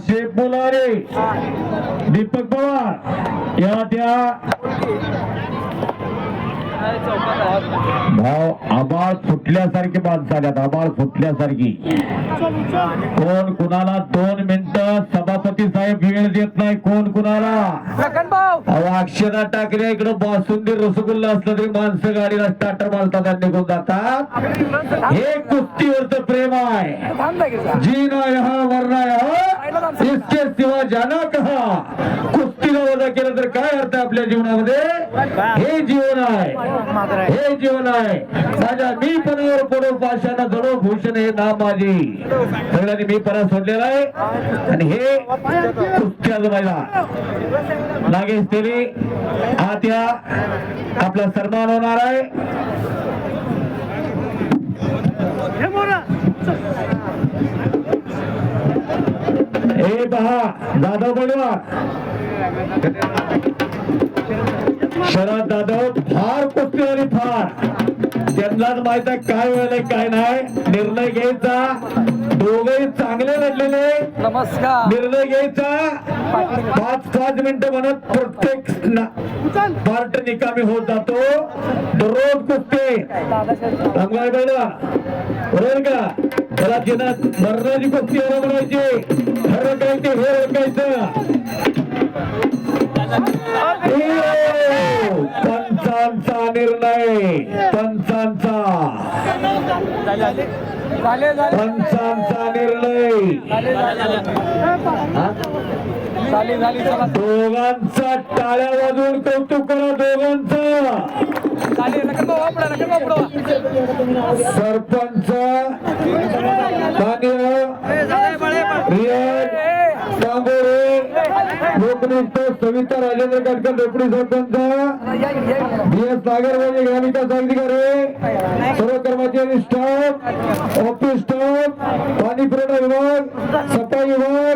शेख बोलारे दीपक पवार या त्या भाव आबाळ फुटल्यासारखी माणसं आल्यात. आबाळ फुटल्यासारखी. कोण कुणाला 2 मिनिटं सभापती साहेब वेळ देत नाही. कोण कुणाला अक्षरा टाकल्या इकडे बासुंदी रसगुल्ला असलं तरी माणसं गाडीला स्टार्टर मारतात आणि निघून जातात. हे कुस्तीवरचं प्रेम आहे. जीना यहाँ मरना यहाँ इसके सिवा जाना कहा. कुस्तीला वजा केलं तर काय अर्थ आपल्या जीवनामध्ये. हे जीवन आहे. हे जीवन आहे. माझ्या मी पणावर पडो पाशाना जडो भूषण हे नाम माझी. सगळ्यांनी मी पणा सोडलेला आहे आणि हे कुस्त्याचं महिला नागेश तेली आत्या आपला सन्मान होणार आहे. हे पहा दादा बळवा शरद जाधव फार कुस्तीवारी फार. त्यांनाच माहित आहे काय वेळ काय नाही. निर्णय घ्यायचा. दोघेही चांगले लढलेले. नमस्कार. निर्णय घ्यायचा. 5-5 मिनिटं म्हणत प्रत्येक पार्ट निकामी होत जातो. दररोज कुस्ती रंगाय बैला बरोबर का. त्याला जिना मरणाची कुस्ती रंगवायची. खरं काय ते हे रंगायचं. पंचांचा निर्णय. पंचांचा निर्णय. दोघांचा टाळ्या वाजवून कौतुक करा. दोघांचं सरपंच लोकनिष्ठ सविता राजेंद्र काटकर डेप्युटी सरपंच DS सागरवाडी ग्रामविकास अधिकारी सर्व कर्मचारी स्टाफ ऑफिस स्टाफ पाणी पुरवठा विभाग सफाई विभाग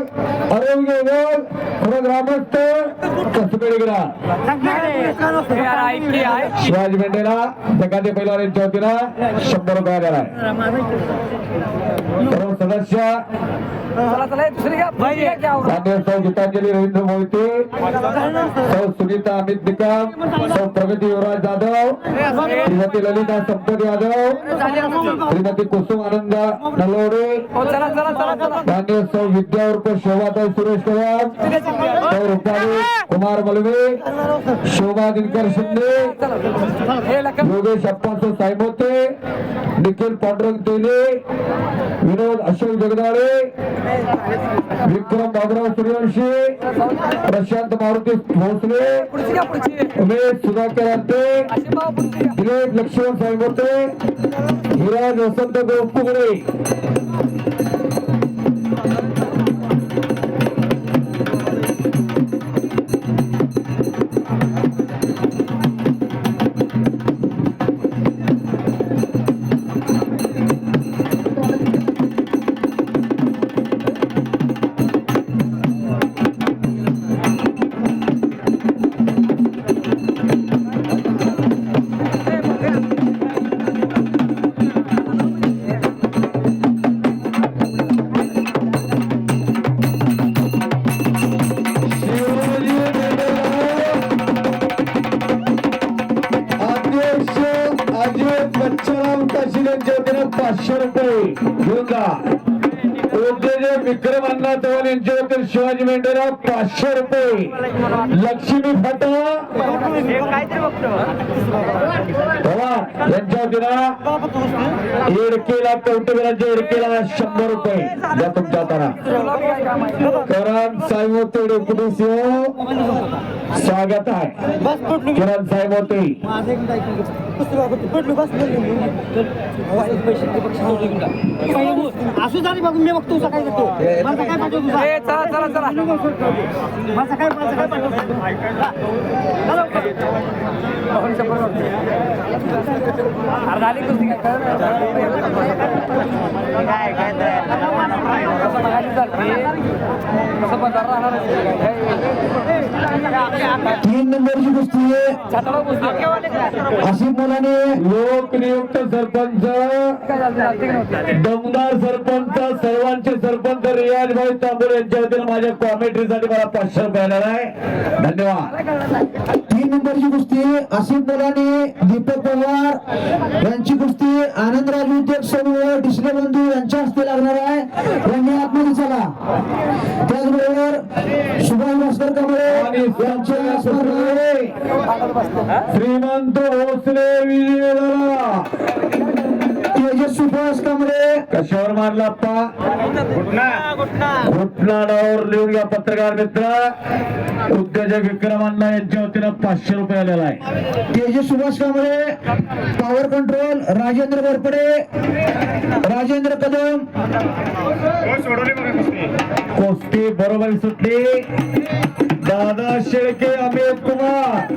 आरोग्य विभाग सर्व ग्रामस्थ कसबेडीगरा शिवाजी मेंढेला जगाते पहिला यांच्या वतीला 100 रुपये दिला आहे. सर्व सदस्य सौ गीतांजली रवींद्र मोहिते सौ सुनीता अमित निकम सौ प्रगती युवराज जाधव श्रीमती ललिता संपत यादव श्रीमती कुसुम आनंद नलवडे मान्य सौ विद्या उर्फ शोभाताई सुरेश पवार सौ रुपाली कुमार मलवे शोभा दिनकर शिंदे योगेश अप्पासो सायमोते निखिल पांडुरंग तेले विनोद अशोक जगदाळे विक्रम बाबुराव सूर्यवंशी प्रशांत मारुती भोसले उमेश सुधाकर अंते दिलीप लक्ष्मण सायमोते हिराज वसंत गोपुगडे. विक्रम अण्णा चव्हाण यांच्या वतीने शिवाजी मेंढेला 500 रुपये. लक्ष्मी फाटा यांच्या वतीला एडकेला कौटुंबियांच्या एडकेला 100 रुपये द्या तुमच्या हाताला. करण साईमोते डेप्युटी सीओ स्वागत आहे. किरण साईमोते असू झाली बघून मी बघतो काय करतो. माझा काय पाठवतो. चला चला चला माझा काय पाठवतो. झाली कुस्ती काय तीन नंबरची कुस्ती आसिफ मुलाने लोकनियुक्त सरपंच दमदार सरपंच सर्वांचे सरपंच रियाज भाई तांबोळे यांच्या वतीने माझ्या कॉमेंट्रीसाठी मला 500 रुपये येणार आहे. धन्यवाद. तीन नंबरची कुस्ती आसिफ मुलाने दीपक पवार यांची कुस्ती आनंदराज उद्योग समूह डिस्ले बंधू यांच्या हस्ते लागणार आहे. यांनी आतमध्ये चला. त्याचबरोबर सुभाष भास्कर कमळे यांच्या स्पर्धेमध्ये श्रीमंत भोसले विजय झाला. तेजस सुभाष कमळे कशावर मारला आप्पा? घुटनाडावर लिहून घ्या पत्रकार मित्र. उद्योजक विक्रमांना यांच्या वतीनं 500 रुपये आलेला आहे. तेजस सुभाष कांबळे पॉवर कंट्रोल राजेंद्र घोरपडे राजेंद्र कदम कुस्ती बरोबर सुटली. दादा शेळके अमित कुमार